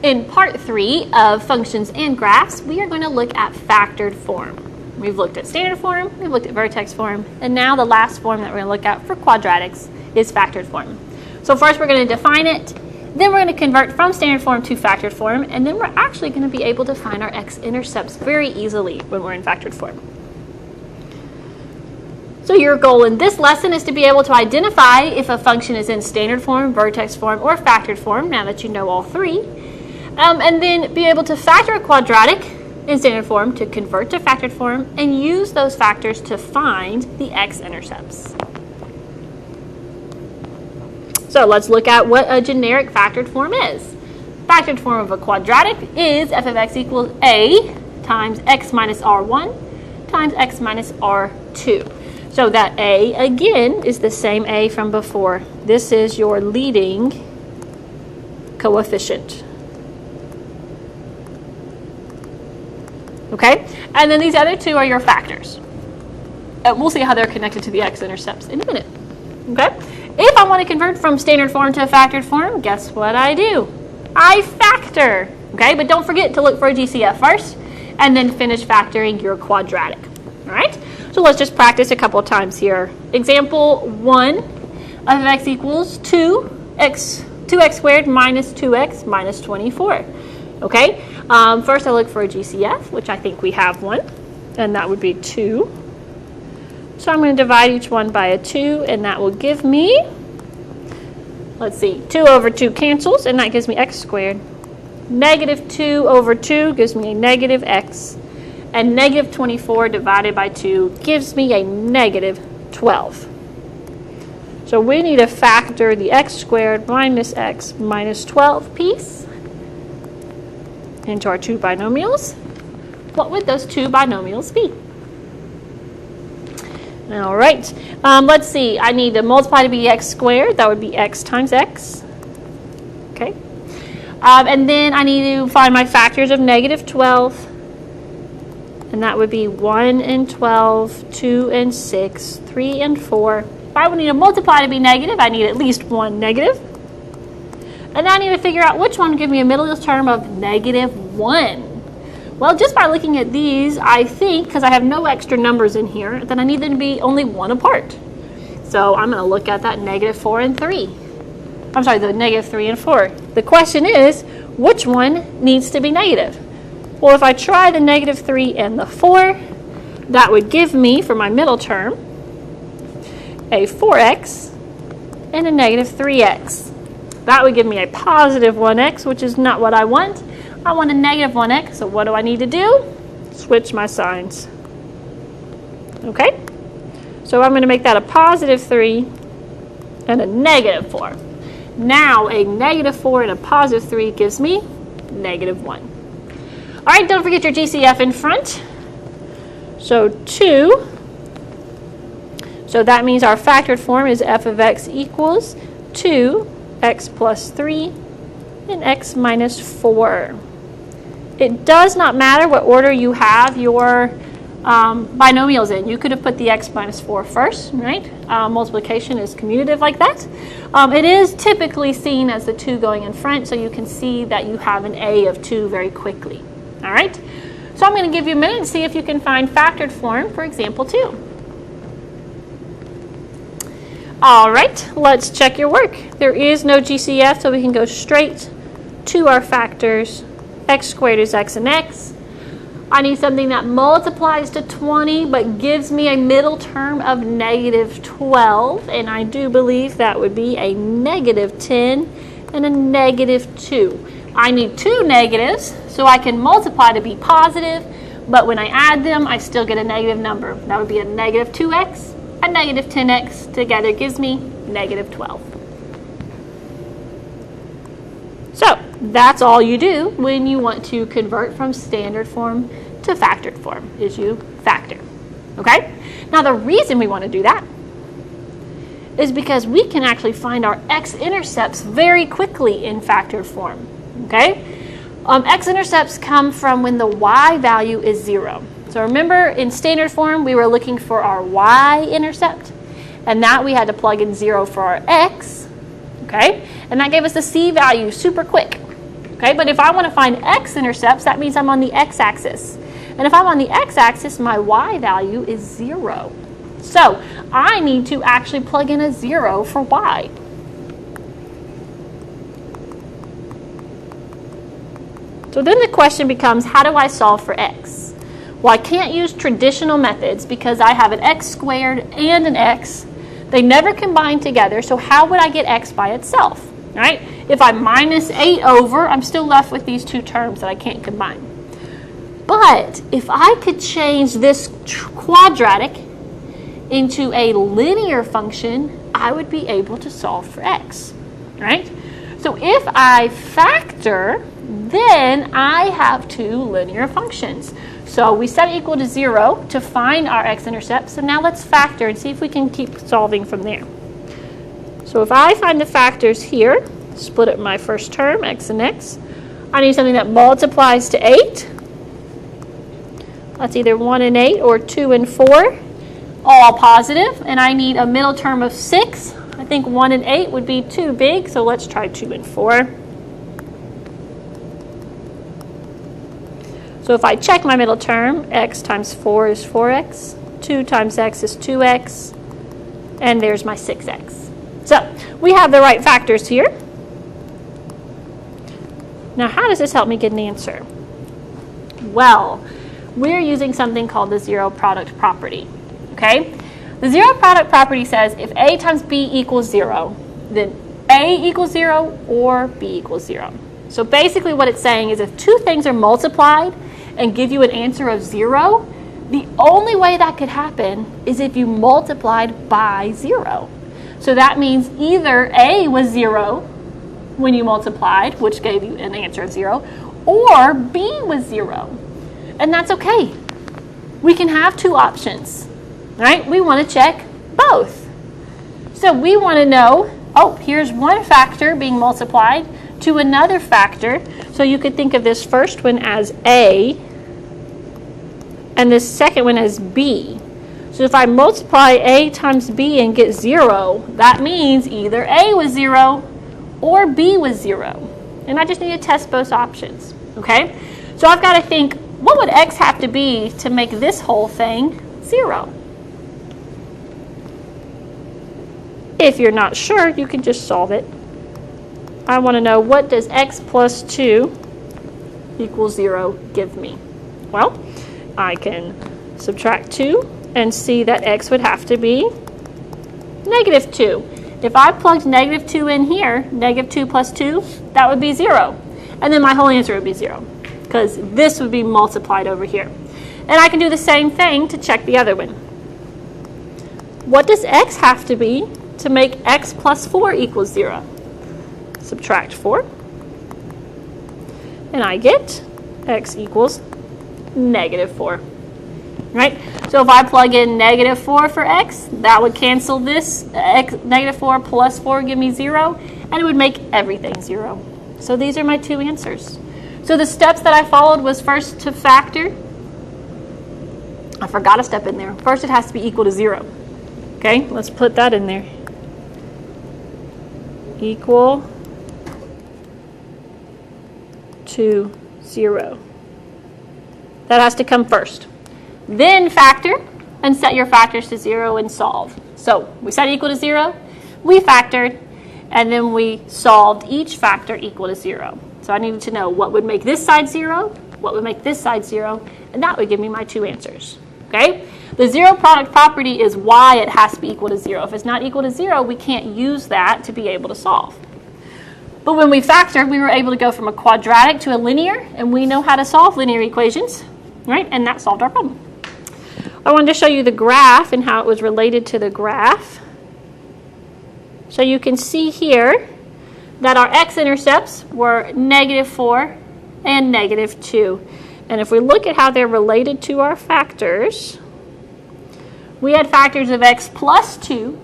In part 3 of functions and graphs, we are going to look at factored form. We've looked at standard form, we've looked at vertex form, and now the last form that we're going to look at for quadratics is factored form. So first we're going to define it, then we're going to convert from standard form to factored form, and then we're actually going to be able to find our x-intercepts very easily when we're in factored form. So your goal in this lesson is to be able to identify if a function is in standard form, vertex form, or factored form, now that you know all three. And then be able to factor a quadratic in standard form to convert to factored form and use those factors to find the x-intercepts. So let's look at what a generic factored form is. Factored form of a quadratic is f of x equals a times x minus r1 times x minus r2. So that a, again, is the same a from before. This is your leading coefficient. Okay, and then these other two are your factors. We'll see how they're connected to the x-intercepts in a minute. Okay, if I want to convert from standard form to a factored form, guess what I do? I factor. Okay, but don't forget to look for a GCF first, and then finish factoring your quadratic. All right, so let's just practice a couple of times here. Example 1 of x equals 2x squared minus 2x minus 24. Okay, first I look for a GCF, which I think we have one, and that would be 2. So I'm going to divide each one by a 2, and that will give me, let's see, 2 over 2 cancels, and that gives me x squared. Negative 2 over 2 gives me a negative x, and negative 24 divided by 2 gives me a negative 12. So we need to factor the x squared minus x minus 12 piece into our two binomials. What would those two binomials be? All right, let's see. I need to multiply to be x squared. That would be x times x. Okay. And then I need to find my factors of negative 12. And that would be 1 and 12, 2 and 6, 3 and 4. If I would need to multiply to be negative, I need at least one negative. And now I need to figure out which one would give me a middle term of negative 1. Well, just by looking at these, I think, because I have no extra numbers in here, that I need them to be only one apart. So I'm going to look at that negative 4 and 3. I'm sorry, the negative 3 and 4. The question is, which one needs to be negative? Well, if I try the negative 3 and the 4, that would give me, for my middle term, a 4x and a negative 3x. That would give me a positive 1x, which is not what I want. I want a negative 1x, so what do I need to do? Switch my signs. Okay? So I'm going to make that a positive 3 and a negative 4. Now, a negative 4 and a positive 3 gives me negative 1. All right, don't forget your GCF in front. So 2. So that means our factored form is f of x equals 2x plus 3 and x minus 4. It does not matter what order you have your binomials in. You could have put the x minus 4 first, right? Multiplication is commutative like that. It is typically seen as the 2 going in front, so you can see that you have an a of 2 very quickly. All right? So I'm going to give you a minute to see if you can find factored form for example 2. All right, let's check your work. There is no GCF, so we can go straight to our factors. X squared is x and x. I need something that multiplies to 20 but gives me a middle term of negative 12, and I do believe that would be a negative 10 and a negative 2. I need two negatives so I can multiply to be positive, but when I add them, I still get a negative number. That would be a negative 2x. A negative 10x together gives me negative 12. So that's all you do when you want to convert from standard form to factored form, is you factor. Okay? Now the reason we want to do that is because we can actually find our x-intercepts very quickly in factored form. Okay? X-intercepts come from when the y value is 0. So remember, in standard form, we were looking for our y-intercept, and that we had to plug in 0 for our x, okay? And that gave us the c value super quick. Okay, but if I want to find x-intercepts, that means I'm on the x-axis. And if I'm on the x-axis, my y value is 0. So I need to actually plug in a 0 for y. So then the question becomes, how do I solve for x? Well, I can't use traditional methods because I have an x squared and an x. They never combine together, so how would I get x by itself? Right? If I minus 8 over, I'm still left with these two terms that I can't combine. But if I could change this quadratic into a linear function, I would be able to solve for x. Right? So if I factor, then I have two linear functions. So we set equal to 0 to find our x-intercept. So now let's factor and see if we can keep solving from there. So if I find the factors here, split up my first term, x and x, I need something that multiplies to 8. That's either 1 and 8 or 2 and 4, all positive. And I need a middle term of 6. I think 1 and 8 would be too big, so let's try 2 and 4. So if I check my middle term, x times 4 is 4x, 2 times x is 2x, and there's my 6x. So we have the right factors here. Now how does this help me get an answer? Well, we're using something called the zero product property. Okay? The zero product property says if a times b equals 0, then a equals 0 or b equals 0. So basically what it's saying is if two things are multiplied and give you an answer of 0, the only way that could happen is if you multiplied by 0. So that means either a was 0 when you multiplied, which gave you an answer of 0, or b was 0. And that's okay. We can have two options, right? We want to check both. So we want to know, oh, here's one factor being multiplied to another factor. So you could think of this first one as a and this second one as b. So if I multiply a times b and get 0, that means either a was 0 or b was 0. And I just need to test both options, okay? So I've got to think, what would x have to be to make this whole thing 0? If you're not sure, you can just solve it. I want to know, what does x plus 2 equal 0 give me? Well, I can subtract 2 and see that x would have to be negative 2. If I plugged negative 2 in here, negative 2 plus 2, that would be 0. And then my whole answer would be 0, because this would be multiplied over here. And I can do the same thing to check the other one. What does x have to be to make x plus 4 equals 0? Subtract 4. And I get x equals negative 4. Right? So if I plug in negative 4 for x, that would cancel this. X, negative 4 plus 4 give me 0, and it would make everything 0. So these are my two answers. So the steps that I followed was first to factor. I forgot a step in there. First it has to be equal to 0. Okay, let's put that in there. Equal to 0. That has to come first. Then factor and set your factors to 0 and solve. So we set equal to 0, we factored, and then we solved each factor equal to 0. So I needed to know what would make this side 0, what would make this side 0, and that would give me my two answers. Okay? The zero product property is why it has to be equal to 0. If it's not equal to 0, we can't use that to be able to solve. But when we factored, we were able to go from a quadratic to a linear, and we know how to solve linear equations, right? And that solved our problem. I wanted to show you the graph and how it was related to the graph. So you can see here that our x-intercepts were negative 4 and negative 2. And if we look at how they're related to our factors, we had factors of x plus 2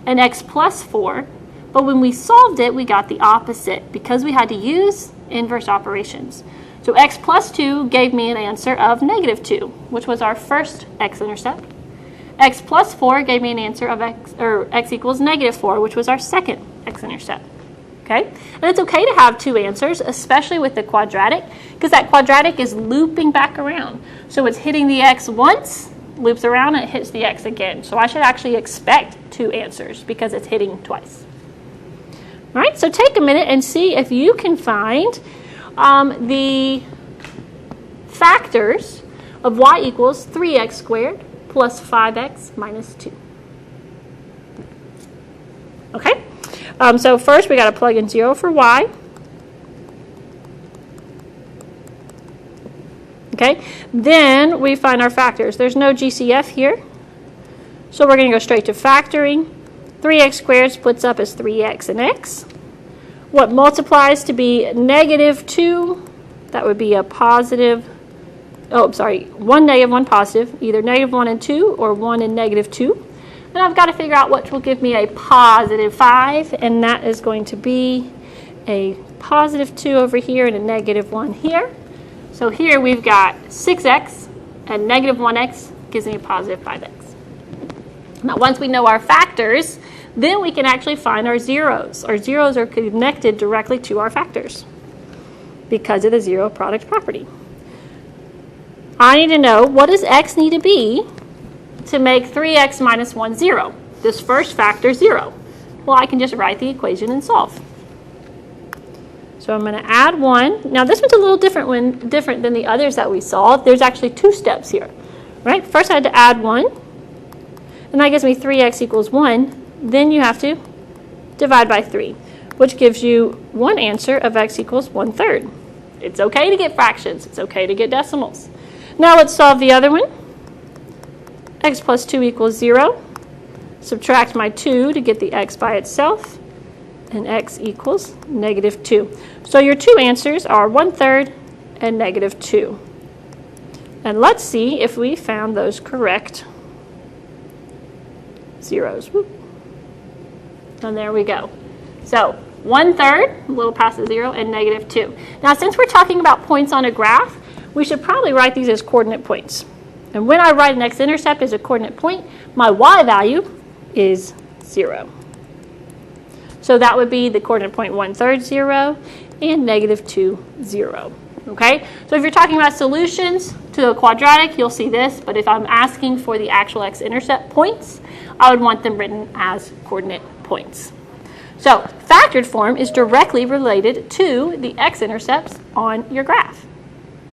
and x plus 4. But when we solved it, we got the opposite because we had to use inverse operations. So x plus 2 gave me an answer of negative 2, which was our first x-intercept. X plus 4 gave me an answer of x equals negative 4, which was our second x-intercept. Okay? And it's okay to have two answers, especially with the quadratic, because that quadratic is looping back around. So it's hitting the x once, loops around, and it hits the x again. So I should actually expect two answers because it's hitting twice. All right, so take a minute and see if you can find the factors of y equals 3x squared plus 5x minus 2. Okay? So first we got to plug in 0 for y. Okay? Then we find our factors. There's no GCF here. So we're going to go straight to factoring. 3x squared splits up as 3x and x. What multiplies to be negative 2? That would be a positive, one negative, one positive, either negative 1 and 2 or 1 and negative 2. And I've got to figure out which will give me a positive 5, and that is going to be a positive 2 over here and a negative 1 here. So here we've got 6x and negative 1x gives me a positive 5x. Now once we know our factors, then we can actually find our zeros. Our zeros are connected directly to our factors because of the zero product property. I need to know, what does x need to be to make 3x minus 1 0? This first factor 0. Well, I can just write the equation and solve. So I'm going to add 1. Now this one's a little different than the others that we saw. There's actually two steps here. Right? First I had to add 1, and that gives me 3x equals 1. Then you have to divide by 3, which gives you one answer of x equals 1/3. It's okay to get fractions. It's okay to get decimals. Now let's solve the other one. X plus 2 equals 0. Subtract my 2 to get the x by itself, and x equals negative 2. So your two answers are 1/3 and negative 2. And let's see if we found those correct zeros. Whoop. And there we go. So 1/3, a little past the 0, and negative 2. Now since we're talking about points on a graph, we should probably write these as coordinate points. And when I write an x-intercept as a coordinate point, my y value is 0. So that would be the coordinate point 1/3, 0, and negative 2, 0. Okay? So if you're talking about solutions to a quadratic, you'll see this. But if I'm asking for the actual x-intercept points, I would want them written as coordinate points. So factored form is directly related to the x-intercepts on your graph.